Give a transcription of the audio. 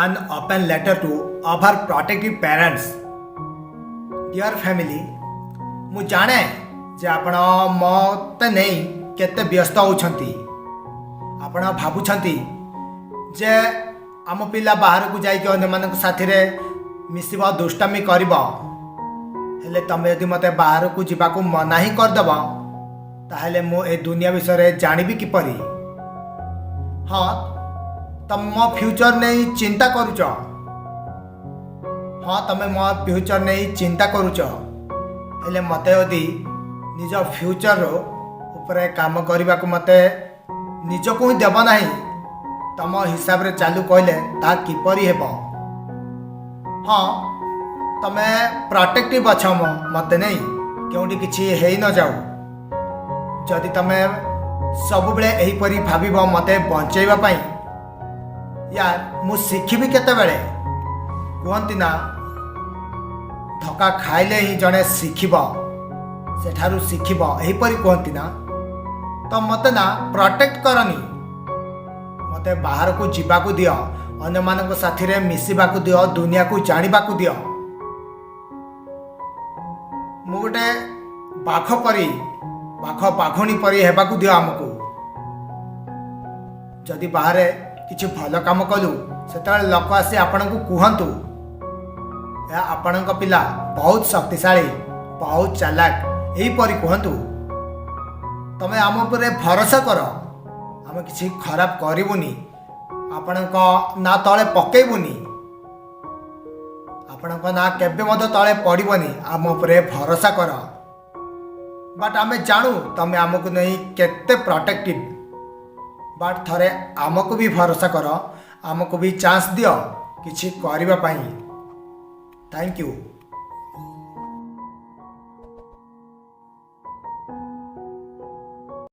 an open letter to our protective parents. Dear family, ମୁଁ ଜାଣେ ଯେ ଆପଣ ମୋତେ ନେଇ କେତେ ବ୍ୟସ୍ତ ହେଉଛନ୍ତି। ଆପଣ ଭାବୁଛନ୍ତି ଯେ ଆମ ପିଲା ବାହାରକୁ ଯାଇକି ଅନ୍ୟମାନଙ୍କ ସାଥିରେ ମିଶିବ, ଦୁଷ୍ଟାମି କରିବ। ହେଲେ ତମେ ଯଦି ମୋତେ ବାହାରକୁ ଯିବାକୁ ମନା ହିଁ କରିଦେବ, ତାହେଲେ ମୁଁ ଏ ଦୁନିଆ ବିଷୟରେ ଜାଣିବି କିପରି? ହଁ, ତମେ ମୋ ଫ୍ୟୁଚର ନେଇ ଚିନ୍ତା କରୁଛ। ହଁ, ତମେ ମୋ ଫ୍ୟୁଚର ନେଇ ଚିନ୍ତା କରୁଛ। ହେଲେ ମୋତେ ଯଦି ନିଜ ଫ୍ୟୁଚର ଉପରେ କାମ କରିବାକୁ ମୋତେ ନିଜକୁ ହିଁ ଦେବ ନାହିଁ, ତମ ହିସାବରେ ଚାଲୁ କହିଲେ ତାହା କିପରି ହେବ? ହଁ, ତମେ ପ୍ରୋଟେକ୍ଟିଭ ଅଛ ମୋତେ ନେଇ, କେଉଁଠି କିଛି ହେଇ ନ ଯାଉ। ଯଦି ତମେ ସବୁବେଳେ ଏହିପରି ଭାବିବ ମୋତେ ବଞ୍ଚାଇବା ପାଇଁ, ୟାର ମୁଁ ଶିଖିବି କେତେବେଳେ? କୁହନ୍ତି ନା, ଧକ୍କା ଖାଇଲେ ହିଁ ଜଣେ ଶିଖିବ, ସେଠାରୁ ଶିଖିବ, ଏହିପରି କୁହନ୍ତି ନା। ତ ମୋତେ ନା ପ୍ରୋଟେକ୍ଟ କରନି, ମୋତେ ବାହାରକୁ ଯିବାକୁ ଦିଅ, ଅନ୍ୟମାନଙ୍କ ସାଥିରେ ମିଶିବାକୁ ଦିଅ, ଦୁନିଆକୁ ଜାଣିବାକୁ ଦିଅ। ମୁଁ ଗୋଟେ ବାଘୁଣୀ ପରି ହେବାକୁ ଦିଅ ଆମକୁ। ଯଦି ବାହାରେ କିଛି ଭଲ କାମ କଲୁ, ସେତେବେଳେ ଲୋକ ଆସି ଆପଣଙ୍କୁ କୁହନ୍ତୁ, ଏହା ଆପଣଙ୍କ ପିଲା ବହୁତ ଶକ୍ତିଶାଳୀ, ବହୁତ ଚାଲାକ, ଏହିପରି କୁହନ୍ତୁ। ତମେ ଆମ ଉପରେ ଭରସା କର, ଆମେ କିଛି ଖରାପ କରିବୁନି, ଆପଣଙ୍କ ନାଁ ତଳେ ପକେଇବୁନି, ଆପଣଙ୍କ ନାଁ କେବେ ମଧ୍ୟ ତଳେ ପଡ଼ିବନି। ଆମ ଉପରେ ଭରସା କର। ବଟ୍ ଆମେ ଜାଣୁ ତମେ ଆମକୁ ନେଇ କେତେ ପ୍ରୋଟେକ୍ଟିଭ। ବଟ୍ ଥରେ ଆମକୁ ବି ଭରସା କର, ଆମକୁ ବି ଚାନ୍ସ ଦିଅ କିଛି କରିବା ପାଇଁ। Thank you.